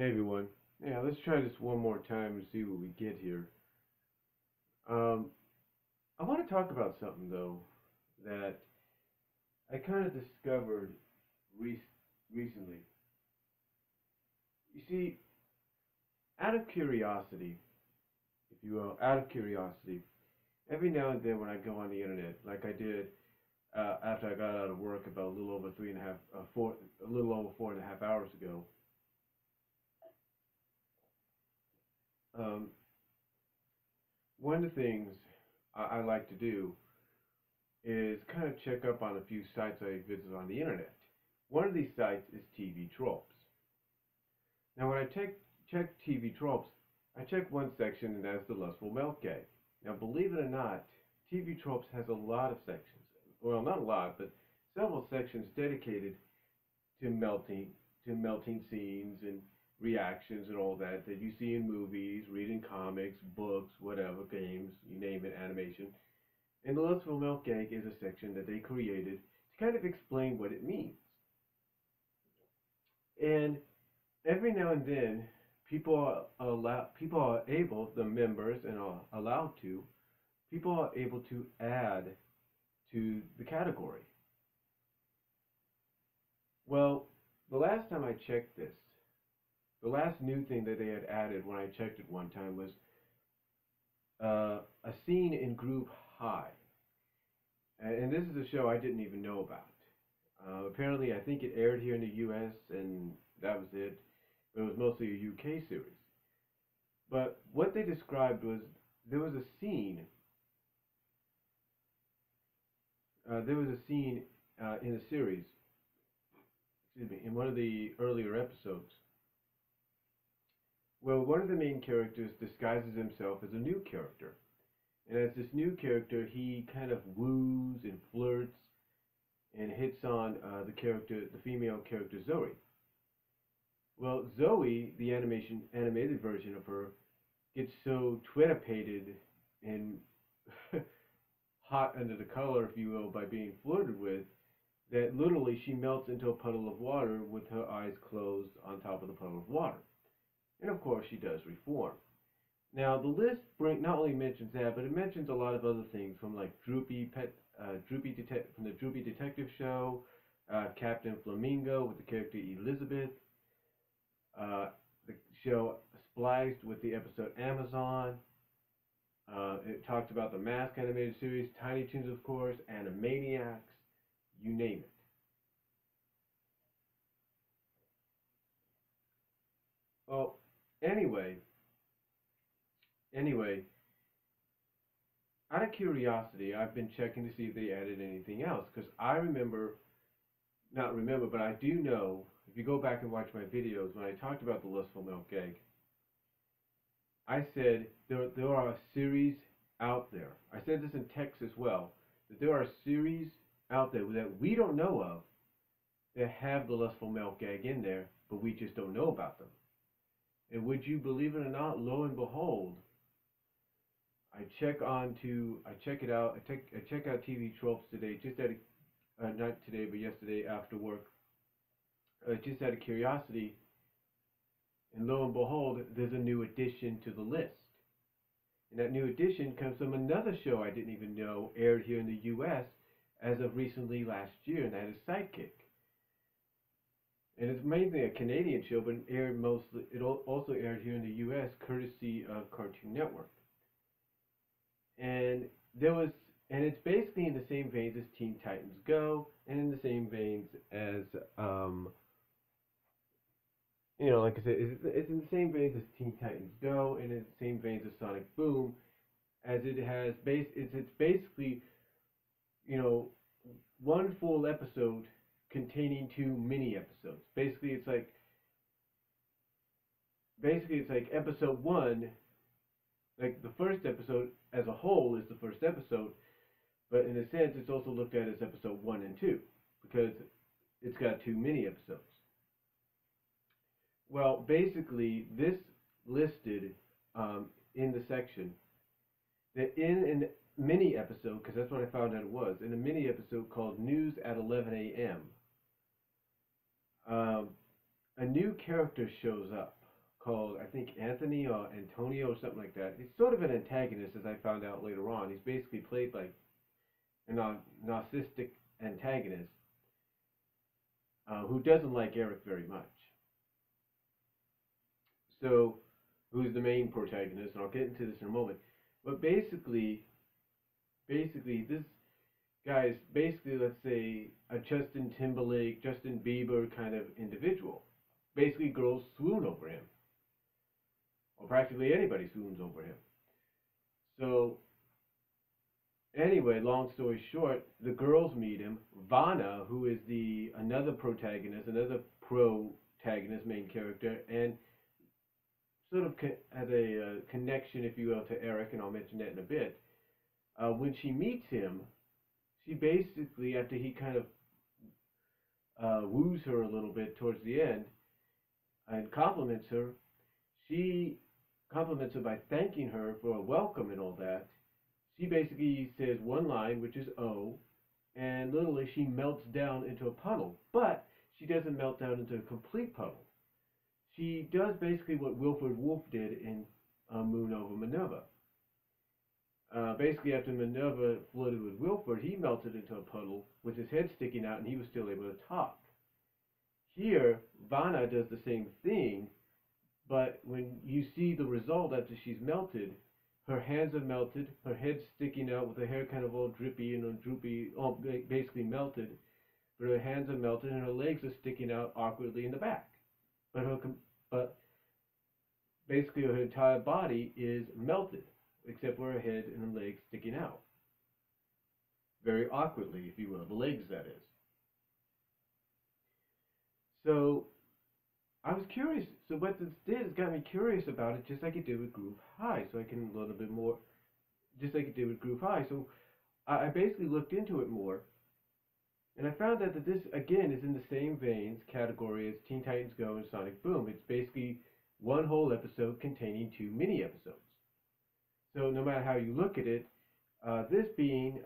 Hey everyone. Yeah, let's try this one more time and see what we get here. Um, I want to talk about something though that I kind of discovered re- recently. You see, out of curiosity, if you will, out of curiosity, every now and then when I go on the internet, like I did after I got out of work about a little over a little over 4.5 hours ago, um, one of the things I like to do is kind of check up on a few sites I visit on the internet. One of these sites is TV Tropes. Now, when I check TV Tropes, I check one section and that's the lustful milk gag. Now, believe it or not, TV Tropes has a lot of sections. Well, not a lot, but several sections dedicated to melting scenes and reactions and all that that you see in movies, reading comics, books, whatever, games, you name it, animation. And the lustful milk gag is a section that they created to kind of explain what it means. And every now and then, people are able, the members and are allowed to, people are able to add to the category. Well, the last time I checked this, the last new thing that they had added when I checked it one time was a scene in Group High. And this is a show I didn't even know about. Apparently, I think it aired here in the U.S. and that was it. It was mostly a UK series. But what they described was there was a scene. There was a scene in the series. Excuse me, in one of the earlier episodes, where one of the main characters disguises himself as a new character, and as this new character, he kind of woos and flirts and hits on the female character Zoe. Well, Zoe, the animated version of her, gets so twitterpated and hot under the collar, if you will, by being flirted with, that literally she melts into a puddle of water with her eyes closed on top of the puddle of water. And of course, she does reform. Now, the list not only mentions that, but it mentions a lot of other things from like from the Droopy Detective Show, Captain Flamingo with the character Elizabeth, the show Spliced with the episode Amazon. It talks about the Mask animated series, Tiny Toons, of course, Animaniacs, you name it. Well, anyway, anyway, out of curiosity, I've been checking to see if they added anything else because I remember, not remember, but I do know. If you go back and watch my videos when I talked about the lustful milk gag, I said there are a series out there. I said this in text as well, that there are series out there that we don't know of that have the lustful milk gag in there, but we just don't know about them. And would you believe it or not, lo and behold, I check it out. I check out TV Tropes today, just out of, not today, but yesterday after work, just out of curiosity. And lo and behold, there's a new addition to the list. And that new addition comes from another show I didn't even know aired here in the U.S. as of recently last year, and that is Sidekick. And it's mainly a Canadian show, but it also aired here in the U.S. courtesy of Cartoon Network. And there was, and it's basically in the same veins as Teen Titans Go, and in the same veins as, like I said, it's in the same veins as Teen Titans Go, and in the same veins as Sonic Boom, as it's basically, you know, one full episode containing two mini episodes. Basically it's like episode one, like the first episode as a whole is the first episode, but in a sense it's also looked at as episode one and two because it's got two mini episodes. Well, basically this listed in the section that in a mini episode, because that's what I found out it was, in a mini episode called News at 11 a.m., a new character shows up. called, I think, Anthony or Antonio or something like that. He's sort of an antagonist, as I found out later on. He's basically played like a narcissistic antagonist who doesn't like Eric very much. So, who's the main protagonist? And I'll get into this in a moment. But basically, this guy is basically, let's say, a Justin Timberlake, Justin Bieber kind of individual. Basically, girls swoon over him, or practically anybody swoons over him. So, anyway, long story short, the girls meet him. Vanna, who is the another protagonist, another protagonist, main character, and sort of has a connection, if you will, to Eric, and I'll mention that in a bit. When she meets him, she basically, after he kind of woos her a little bit towards the end and compliments her, she compliments her by thanking her for a welcome and all that. She basically says one line, which is "oh," and literally she melts down into a puddle. But she doesn't melt down into a complete puddle. She does basically what Wilfred Wolf did in Moon Over Minerva. Basically, after Minerva flirted with Wilfred, he melted into a puddle with his head sticking out, and he was still able to talk. Here, Vanna does the same thing, but when you see the result after she's melted, her hands are melted, her head's sticking out with her hair kind of all drippy and droopy, all basically melted, but her hands are melted and her legs are sticking out awkwardly in the back. But basically her entire body is melted, except for her head and her legs sticking out. Very awkwardly, if you will, the legs, that is. So I was curious. So what this did is got me curious about it, just like it did with Groove High. So I can learn a bit more, just like it did with Groove High. So I basically looked into it more, and I found out that this again is in the same veins category as Teen Titans Go and Sonic Boom. It's basically one whole episode containing two mini episodes. So no matter how you look at it, this being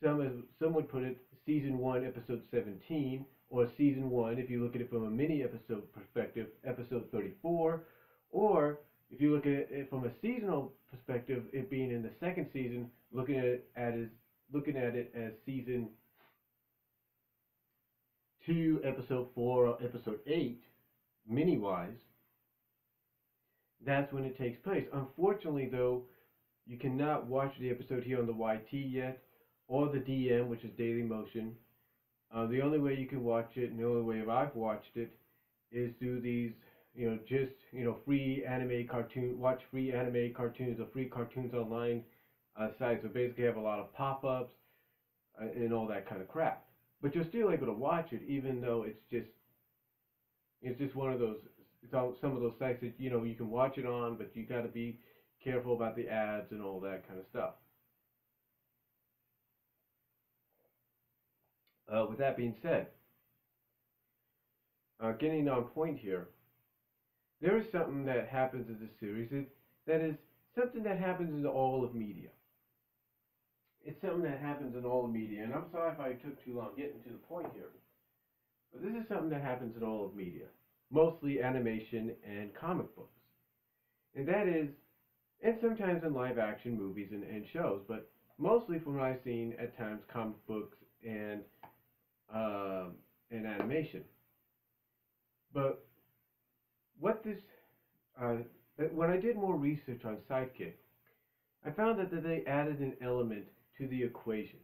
some would put it season 1, episode 17, or season 1 if you look at it from a mini episode perspective, episode 34, or if you look at it from a seasonal perspective, it being in the second season, looking at it as season 2, episode 4, or episode 8, mini wise. That's when it takes place. Unfortunately, though, you cannot watch the episode here on the YT yet, or the DM, which is Daily Motion. The only way you can watch it, and the only way I've watched it, is through these, free anime cartoon, watch free anime cartoons or free cartoons online sites. So basically, have a lot of pop-ups and all that kind of crap. But you're still able to watch it, even though it's just one of those. It's all, some of those sites that you can watch it on, but you got to be careful about the ads and all that kind of stuff. With that being said, getting on point here, there is something that happens in this series that is something that happens in all of media. It's something that happens in all of media, and I'm sorry if I took too long getting to the point here, but this is something that happens in all of media, mostly animation and comic books. And that is, and sometimes in live action movies and shows, but mostly from what I've seen at times, comic books and animation. But what this, when I did more research on Sidekick, I found that they added an element to the equation,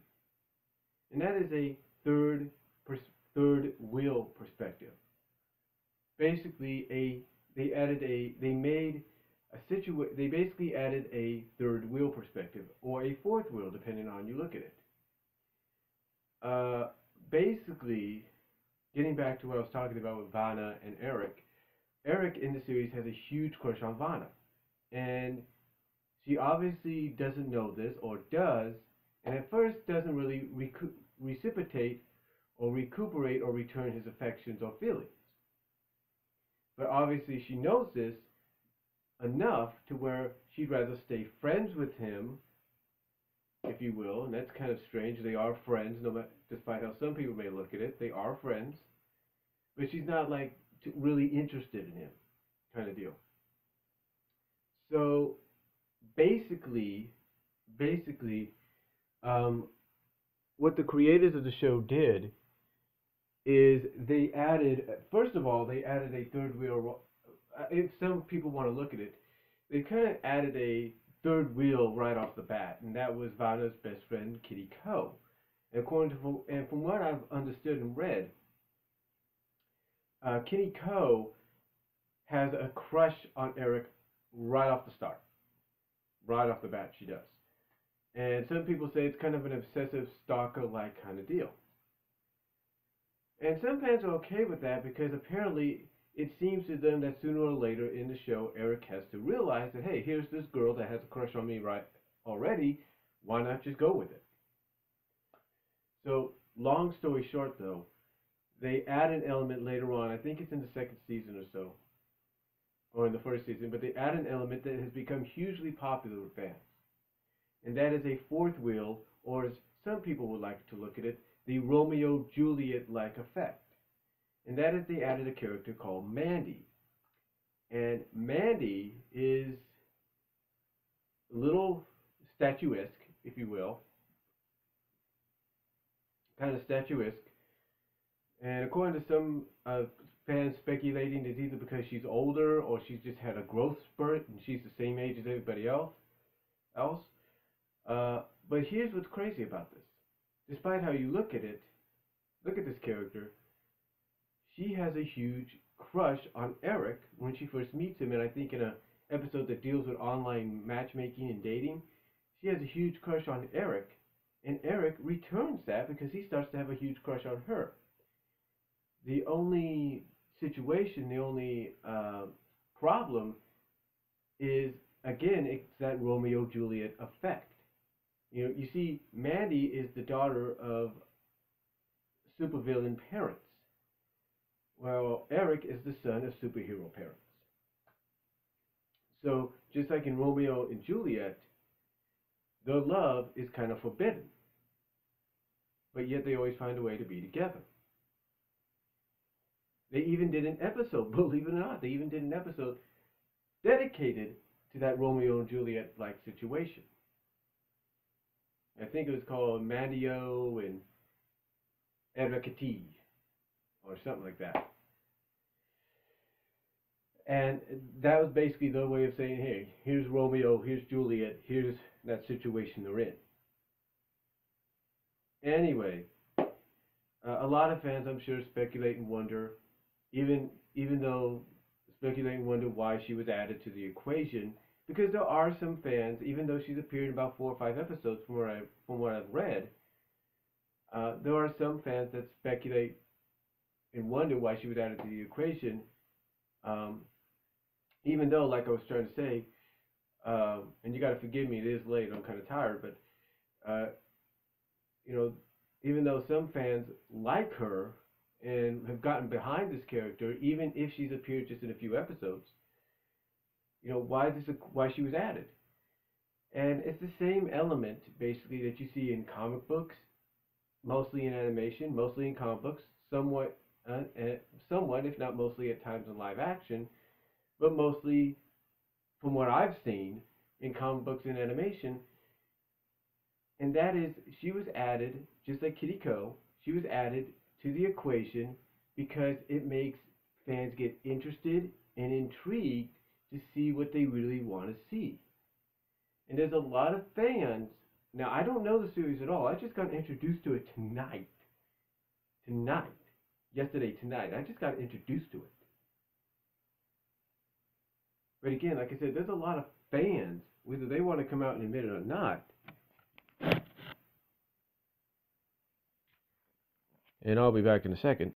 and that is a third wheel perspective. Basically, they basically added a third wheel perspective, or a fourth wheel, depending on how you look at it. Basically, getting back to what I was talking about with Vanna and Eric, Eric in the series has a huge crush on Vanna, and she obviously doesn't know this, or does, and at first doesn't really reciprocate or recuperate or return his affections or feelings. But obviously she knows this enough to where she'd rather stay friends with him, if you will, and that's kind of strange. They are friends, no matter, despite how some people may look at it. They are friends, but she's not like really interested in him. kind of deal. So basically, basically, um, what the creators of the show did is they added, first of all, they added a third wheel. If some people want to look at it, they kind of added a third wheel right off the bat, and that was Vanna's best friend, Kitty Ko. And from what I've understood and read, Kitty Ko has a crush on Eric right off the start, right off the bat. She does, and some people say it's kind of an obsessive stalker-like kind of deal. And some fans are okay with that because apparently it seems to them that sooner or later in the show, Eric has to realize that, hey, here's this girl that has a crush on me right already. Why not just go with it? So, long story short, though, they add an element later on. I think it's in the second season or so, or in the first season, but they add an element that has become hugely popular with fans. And that is a fourth wheel, or as some people would like to look at it, the Romeo Juliet like effect. And that is they added a character called Mandy. And Mandy is a little statuesque, if you will, kind of statuesque. And according to some fans speculating, it's either because she's older or she's just had a growth spurt and she's the same age as everybody else. But here's what's crazy about this. Despite how you look at it, look at this character, she has a huge crush on Eric when she first meets him, and I think in an episode that deals with online matchmaking and dating, she has a huge crush on Eric, and Eric returns that because he starts to have a huge crush on her. The only situation, the only problem is, again, it's that Romeo Juliet effect. You know, you see, Mandy is the daughter of supervillain parents. Well, Eric is the son of superhero parents. So, just like in Romeo and Juliet, their love is kind of forbidden, but yet they always find a way to be together. They even did an episode, believe it or not, they even did an episode dedicated to that Romeo and Juliet like situation. I think it was called Mandio and Ericati or something like that. And that was basically their way of saying, hey, here's Romeo, here's Juliet, here's that situation they're in. Anyway, a lot of fans, I'm sure, speculate and wonder, even though speculate and wonder why she was added to the equation, because there are some fans, even though she's appeared in about 4 or 5 episodes from what I've read, there are some fans that speculate and wonder why she was added to the equation. Even though, like I was trying to say, and you got to forgive me, it is late, I'm kind of tired, but you know, even though some fans like her and have gotten behind this character, even if she's appeared just in a few episodes, you know, why she was added. And it's the same element basically that you see in comic books, mostly in animation, mostly in comic books, somewhat, if not mostly at times in live action, but mostly from what I've seen in comic books and animation. And that is, she was added, just like Kitty Ko, she was added to the equation because it makes fans get interested and intrigued to see what they really want to see. And there's a lot of fans. Now, I don't know the series at all. I just got introduced to it tonight. Yesterday, tonight. I just got introduced to it. But again, like I said, there's a lot of fans, whether they want to come out and admit it or not. And I'll be back in a second.